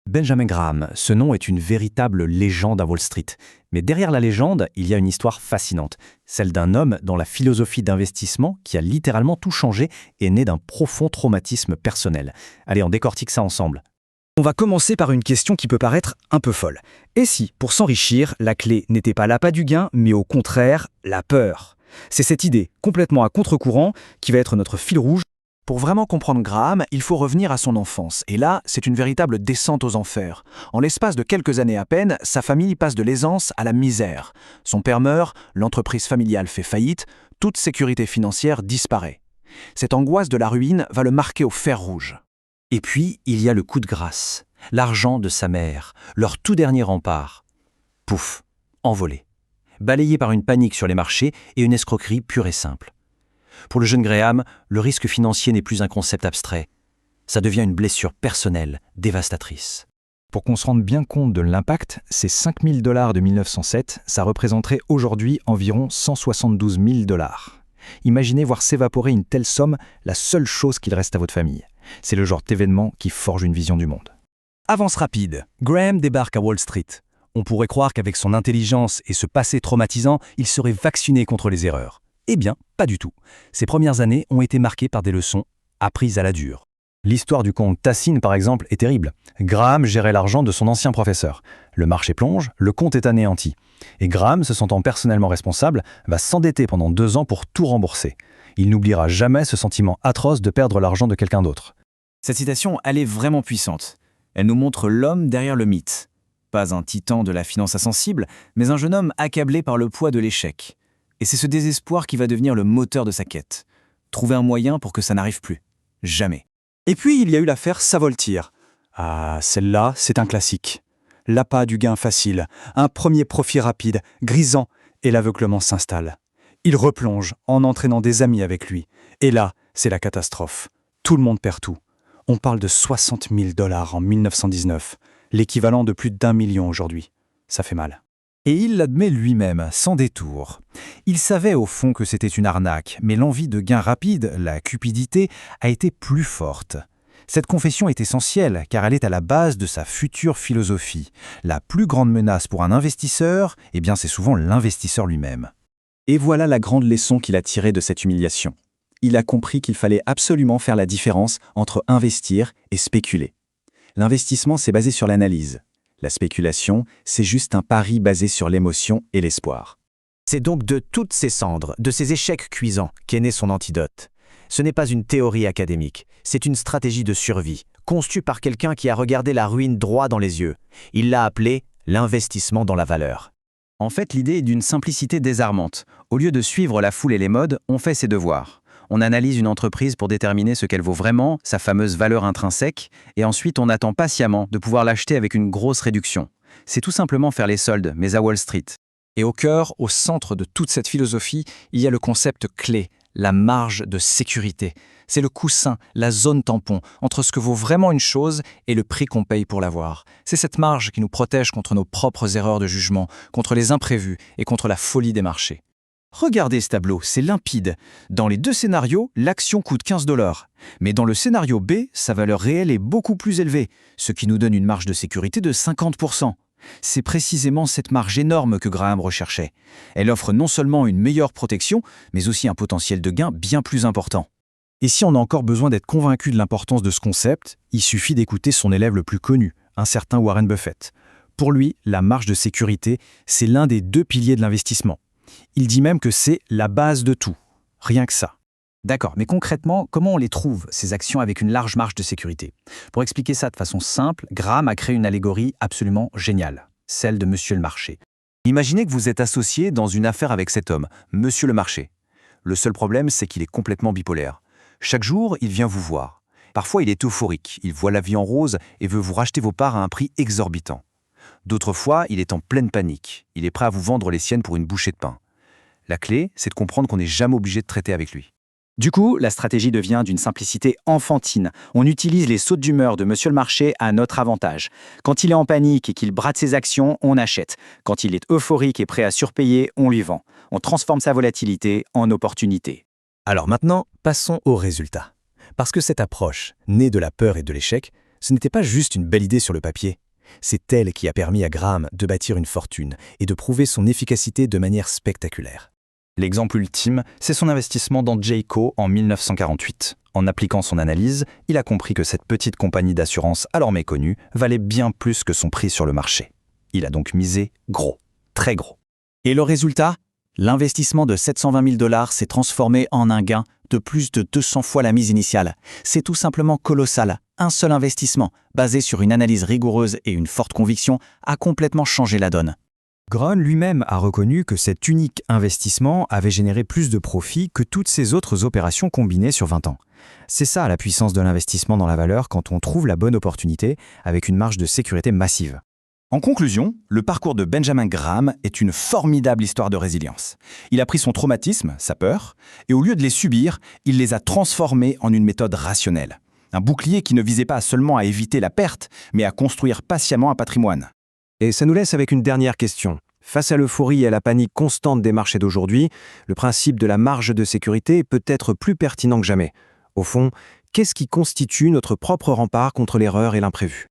Benjamin Graham, ce nom est une véritable légende à Wall Street. Mais derrière la légende, il y a une histoire fascinante. Celle d'un homme dont la philosophie d'investissement, qui a littéralement tout changé, est née d'un profond traumatisme personnel. Allez, on décortique ça ensemble. On va commencer par une question qui peut paraître un peu folle. Et si, pour s'enrichir, la clé n'était pas l'appât du gain, mais au contraire, la peur? C'est cette idée, complètement à contre-courant, qui va être notre fil rouge. Pour vraiment comprendre Graham, il faut revenir à son enfance. Et là, c'est une véritable descente aux enfers. En l'espace de quelques années à peine, sa famille passe de l'aisance à la misère. Son père meurt, l'entreprise familiale fait faillite, toute sécurité financière disparaît. Cette angoisse de la ruine va le marquer au fer rouge. Et puis, il y a le coup de grâce, l'argent de sa mère, leur tout dernier rempart. Pouf, envolé. Balayé par une panique sur les marchés et une escroquerie pure et simple. Pour le jeune Graham, le risque financier n'est plus un concept abstrait. Ça devient une blessure personnelle, dévastatrice. Pour qu'on se rende bien compte de l'impact, ces 5 000 $ de 1907, ça représenterait aujourd'hui environ 172 000 $. Imaginez voir s'évaporer une telle somme, la seule chose qu'il reste à votre famille. C'est le genre d'événement qui forge une vision du monde. Avance rapide. Graham débarque à Wall Street. On pourrait croire qu'avec son intelligence et ce passé traumatisant, il serait vacciné contre les erreurs. Eh bien, pas du tout. Ses premières années ont été marquées par des leçons apprises à la dure. L'histoire du comte Tassine, par exemple, est terrible. Graham gérait l'argent de son ancien professeur. Le marché plonge, le compte est anéanti. Et Graham, se sentant personnellement responsable, va s'endetter pendant 2 ans pour tout rembourser. Il n'oubliera jamais ce sentiment atroce de perdre l'argent de quelqu'un d'autre. Cette citation, elle est vraiment puissante. Elle nous montre l'homme derrière le mythe. Pas un titan de la finance insensible, mais un jeune homme accablé par le poids de l'échec. Et c'est ce désespoir qui va devenir le moteur de sa quête. Trouver un moyen pour que ça n'arrive plus. Jamais. Et puis, il y a eu l'affaire Savoltir. Ah, celle-là, c'est un classique. L'appât du gain facile, un premier profit rapide, grisant, et l'aveuglement s'installe. Il replonge en entraînant des amis avec lui. Et là, c'est la catastrophe. Tout le monde perd tout. On parle de 60 000 $ en 1919, l'équivalent de plus d'1 million aujourd'hui. Ça fait mal. Et il l'admet lui-même, sans détour. Il savait au fond que c'était une arnaque, mais l'envie de gain rapide, la cupidité, a été plus forte. Cette confession est essentielle, car elle est à la base de sa future philosophie. La plus grande menace pour un investisseur, eh bien c'est souvent l'investisseur lui-même. Et voilà la grande leçon qu'il a tirée de cette humiliation. Il a compris qu'il fallait absolument faire la différence entre investir et spéculer. L'investissement, c'est basé sur l'analyse. La spéculation, c'est juste un pari basé sur l'émotion et l'espoir. C'est donc de toutes ces cendres, de ces échecs cuisants, qu'est né son antidote. Ce n'est pas une théorie académique, c'est une stratégie de survie, conçue par quelqu'un qui a regardé la ruine droit dans les yeux. Il l'a appelée l'investissement dans la valeur. En fait, l'idée est d'une simplicité désarmante. Au lieu de suivre la foule et les modes, on fait ses devoirs. On analyse une entreprise pour déterminer ce qu'elle vaut vraiment, sa fameuse valeur intrinsèque, et ensuite on attend patiemment de pouvoir l'acheter avec une grosse réduction. C'est tout simplement faire les soldes, mais à Wall Street. Et au cœur, au centre de toute cette philosophie, il y a le concept clé, la marge de sécurité. C'est le coussin, la zone tampon, entre ce que vaut vraiment une chose et le prix qu'on paye pour l'avoir. C'est cette marge qui nous protège contre nos propres erreurs de jugement, contre les imprévus et contre la folie des marchés. Regardez ce tableau, c'est limpide. Dans les 2 scénarios, l'action coûte 15 $. Mais dans le scénario B, sa valeur réelle est beaucoup plus élevée, ce qui nous donne une marge de sécurité de 50%. C'est précisément cette marge énorme que Graham recherchait. Elle offre non seulement une meilleure protection, mais aussi un potentiel de gain bien plus important. Et si on a encore besoin d'être convaincu de l'importance de ce concept, il suffit d'écouter son élève le plus connu, un certain Warren Buffett. Pour lui, la marge de sécurité, c'est l'un des 2 piliers de l'investissement. Il dit même que c'est la base de tout. Rien que ça. D'accord, mais concrètement, comment on les trouve, ces actions avec une large marge de sécurité? Pour expliquer ça de façon simple, Graham a créé une allégorie absolument géniale, celle de Monsieur le Marché. Imaginez que vous êtes associé dans une affaire avec cet homme, Monsieur le Marché. Le seul problème, c'est qu'il est complètement bipolaire. Chaque jour, il vient vous voir. Parfois, il est euphorique, il voit la vie en rose et veut vous racheter vos parts à un prix exorbitant. D'autres fois, il est en pleine panique. Il est prêt à vous vendre les siennes pour une bouchée de pain. La clé, c'est de comprendre qu'on n'est jamais obligé de traiter avec lui. Du coup, la stratégie devient d'une simplicité enfantine. On utilise les sautes d'humeur de Monsieur le Marché à notre avantage. Quand il est en panique et qu'il brade ses actions, on achète. Quand il est euphorique et prêt à surpayer, on lui vend. On transforme sa volatilité en opportunité. Alors maintenant, passons aux résultats. Parce que cette approche, née de la peur et de l'échec, Ce n'était pas juste une belle idée sur le papier. C'est elle qui a permis à Graham de bâtir une fortune et de prouver son efficacité de manière spectaculaire. L'exemple ultime, c'est son investissement dans Jayco en 1948. En appliquant son analyse, il a compris que cette petite compagnie d'assurance alors méconnue valait bien plus que son prix sur le marché. Il a donc misé gros, très gros. Et le résultat? L'investissement de 720 000 $ s'est transformé en un gain de plus de 200 fois la mise initiale. C'est tout simplement colossal. Un seul investissement, basé sur une analyse rigoureuse et une forte conviction, a complètement changé la donne. Graham lui-même a reconnu que cet unique investissement avait généré plus de profits que toutes ses autres opérations combinées sur 20 ans. C'est ça la puissance de l'investissement dans la valeur quand on trouve la bonne opportunité avec une marge de sécurité massive. En conclusion, le parcours de Benjamin Graham est une formidable histoire de résilience. Il a pris son traumatisme, sa peur, et au lieu de les subir, il les a transformés en une méthode rationnelle. Un bouclier qui ne visait pas seulement à éviter la perte, mais à construire patiemment un patrimoine. Et ça nous laisse avec une dernière question. Face à l'euphorie et à la panique constante des marchés d'aujourd'hui, le principe de la marge de sécurité peut être plus pertinent que jamais. Au fond, qu'est-ce qui constitue notre propre rempart contre l'erreur et l'imprévu ?